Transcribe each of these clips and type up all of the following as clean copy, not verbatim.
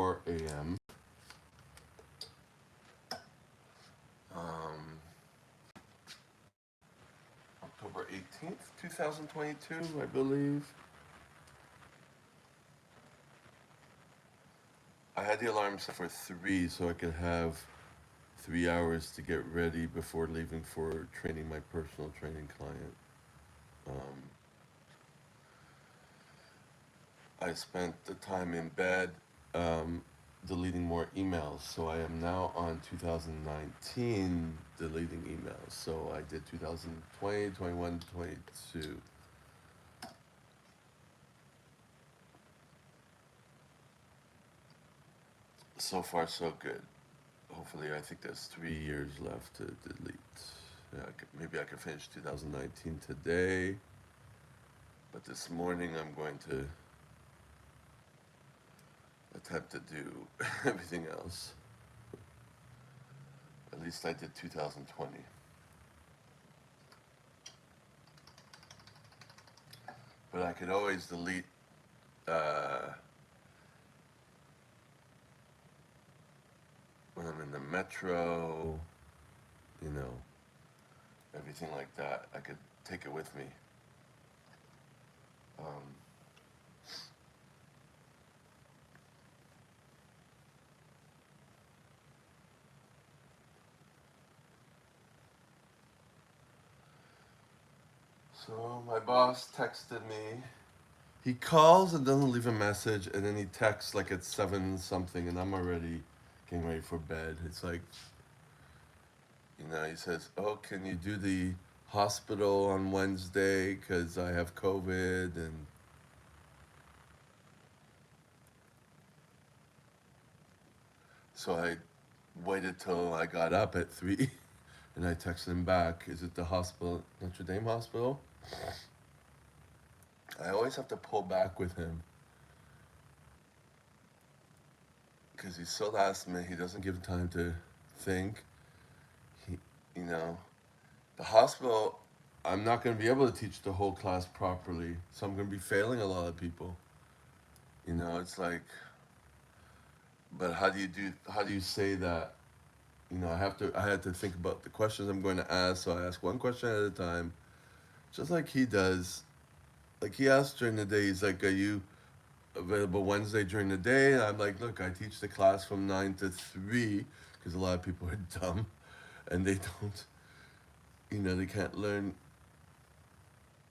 4 a.m. Um, October 18th, 2022, I believe. I had the alarm set for 3 so I could have 3 hours to get ready before leaving for training my personal training client. Um, I spent the time in bed um, deleting more emails. So I am now on 2019 deleting emails. So I did 2020, 21, 22. So far, so good. Hopefully, I think there's 3 years left to delete. Yeah, maybe I could finish 2019 today. But this morning, I'm going to attempt to do everything else. At least I did 2020. But I could always delete uh, when I'm in the metro, you know, everything like that. I could take it with me. Um, so my boss texted me. He calls and doesn't leave a message, and then he texts like at 7 something, and I'm already getting ready for bed. It's like, he says, "Oh, can you do the hospital on Wednesday? Because I have COVID." And so I waited till I got up at 3, and I texted him back, "Is it the hospital, Notre Dame Hospital?" I always have to pull back with him because he's so last minute. He doesn't give time to think. He, you know, the hospital, I'm not going to be able to teach the whole class properly, so I'm going to be failing a lot of people. It's like, but how do you say that? I had to think about the questions I'm going to ask, so I ask one question at a time, just like he does. Like he asks during the day, he's like, "Are you available Wednesday during the day?" And I'm like, "Look, I teach the class from 9 to 3 because a lot of people are dumb and they don't, they can't learn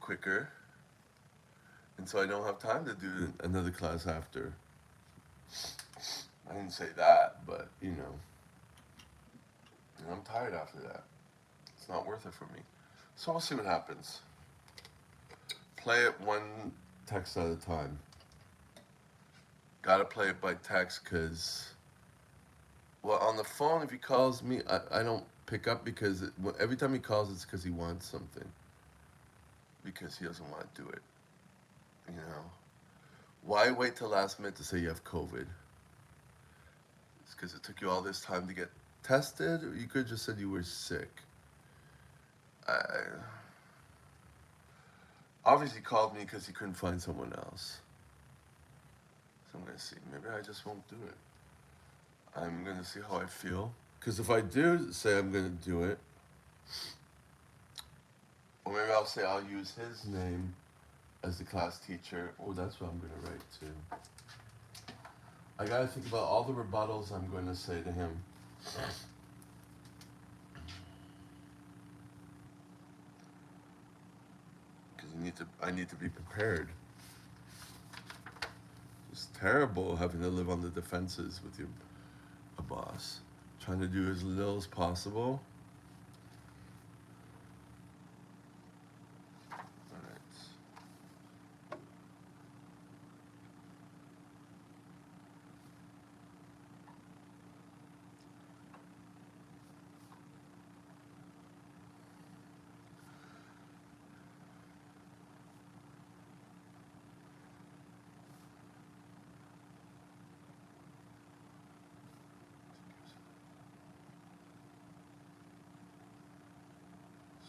quicker. And so I don't have time to do another class after." I didn't say that, but, and I'm tired after that. It's not worth it for me. So we'll see what happens. Play it one text at a time. Gotta play it by text because, well, on the phone, if he calls me, I don't pick up because every time he calls, it's because he wants something. Because he doesn't want to do it. You know? Why wait till last minute to say you have COVID? It's because it took you all this time to get tested, or you could have just said you were sick. I, obviously, he called me because he couldn't find someone else. So I'm going to see. Maybe I just won't do it. I'm going to see how I feel. Because if I do say I'm going to do it, or maybe I'll say I'll use his name as the class teacher. Oh, that's what I'm going to write too. I got to think about all the rebuttals I'm going to say to him. Because I need to be prepared. It's terrible having to live on the defenses with a boss. Trying to do as little as possible. All right.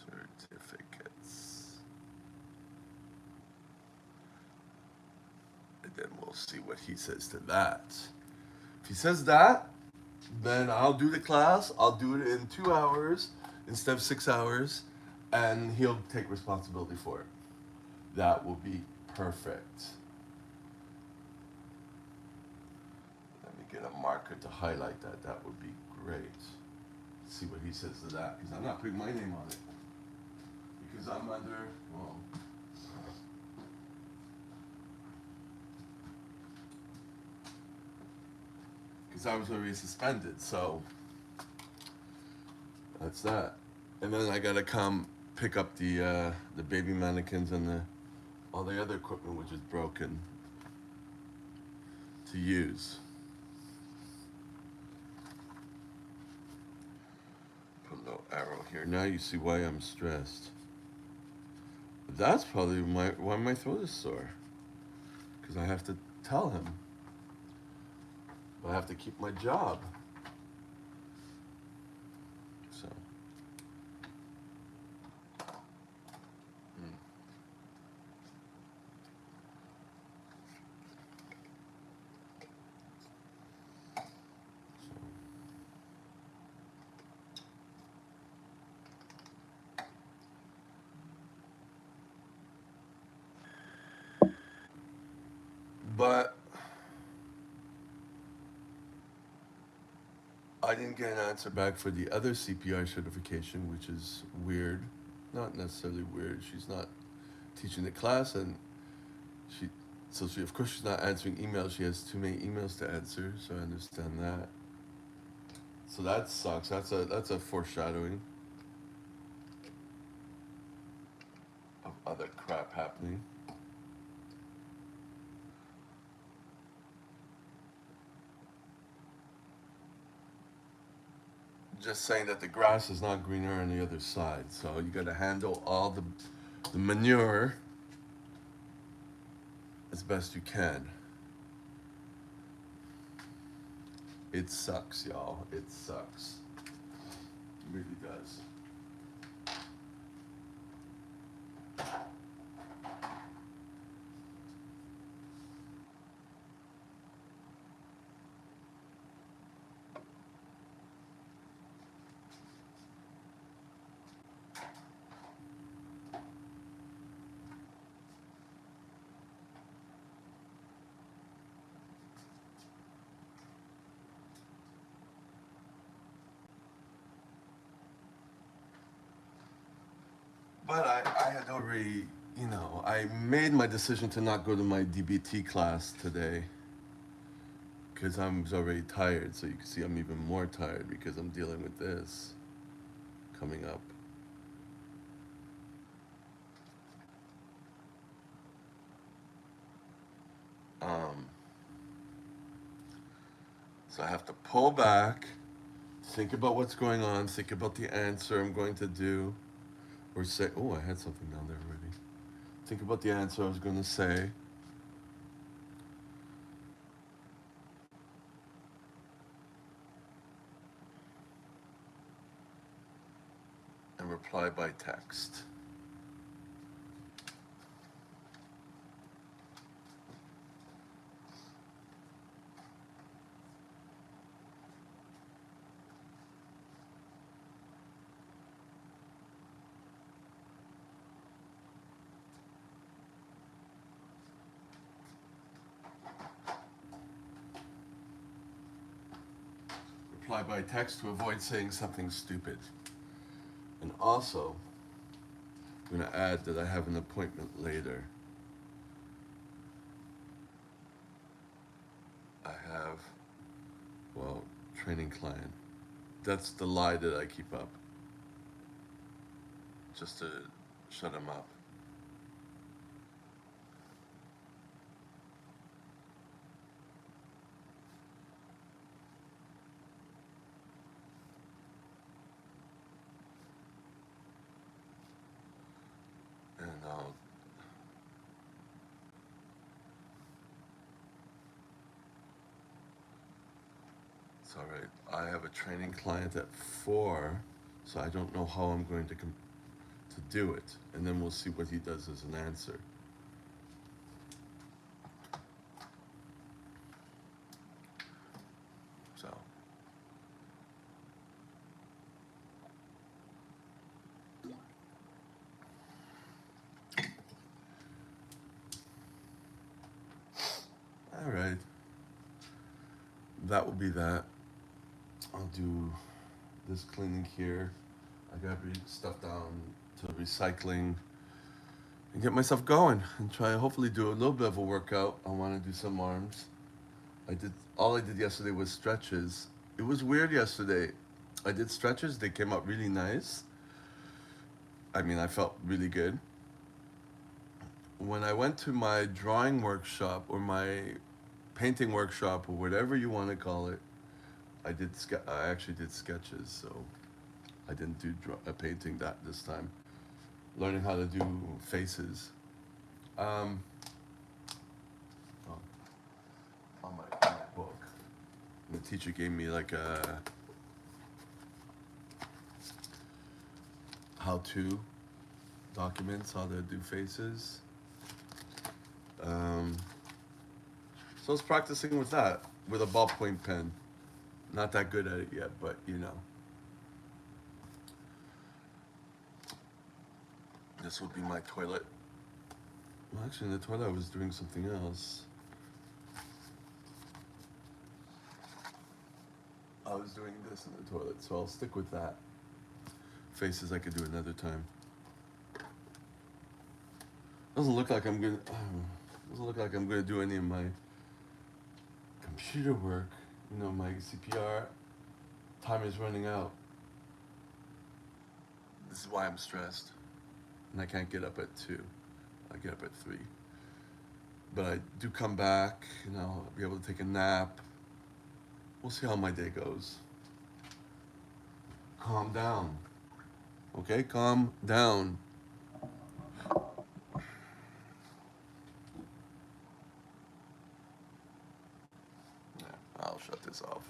Certificates. And then we'll see what he says to that. If he says that, then I'll do the class. I'll do it in 2 hours instead of 6 hours, and he'll take responsibility for it. That will be perfect. Let me get a marker to highlight that. That would be great. See what he says to that, because I'm not putting my name on it. Because I'm under, well, because I was already suspended, so that's that. And then I gotta come pick up the baby mannequins and all the other equipment which is broken to use. Put a little arrow here. Now you see why I'm stressed. That's probably why my throat is sore. Because I have to tell him. I have to keep my job. So. But I didn't get an answer back for the other CPI certification, which is weird. Not necessarily weird. She's not teaching the class, and she of course she's not answering emails. She has too many emails to answer, so I understand that. So that sucks. That's a foreshadowing of other crap happening. Just saying that the grass is not greener on the other side, so you got to handle all the manure as best you can. It sucks, y'all. It sucks. It really does. But I had already, I made my decision to not go to my DBT class today because I was already tired. So you can see I'm even more tired because I'm dealing with this coming up. Um, so I have to pull back, think about what's going on, think about the answer I'm going to do, or say, oh, I had something down there already. Think about the answer I was going to say. And reply by text. Reply by text to avoid saying something stupid. And also, I'm going to add that I have an appointment later. I have, well, training client. That's the lie that I keep up. Just to shut him up. And it's all right. I have a training client at 4, so I don't know how I'm going to do it. And then we'll see what he does as an answer. that will be that. I'll do this cleaning here. I gotta bring stuff down to recycling and get myself going and try to hopefully do a little bit of a workout. I want to do some arms. I did all I did yesterday was stretches. It was weird yesterday. I did stretches. They came out really nice. I mean, I felt really good. When I went to my drawing workshop or my painting workshop or whatever you want to call it, I actually did sketches, so I didn't do a painting that this time. Learning how to do faces. Um, oh, on my book, the teacher gave me like a how-to documents, how to do faces. Um, so I was practicing with that with a ballpoint pen. Not that good at it yet, but you know. This would be my toilet. Well, actually, in the toilet, I was doing something else. I was doing this in the toilet, so I'll stick with that. Faces I could do another time. Doesn't look like I'm gonna. Doesn't look like I'm gonna do any of my computer work. You know, my CPR time is running out. This is why I'm stressed, and I can't get up at 2. I get up at 3. But I do come back. You know, I'll be able to take a nap. We'll see how my day goes. Calm down. Okay, calm down. Yeah, I'll shut this off.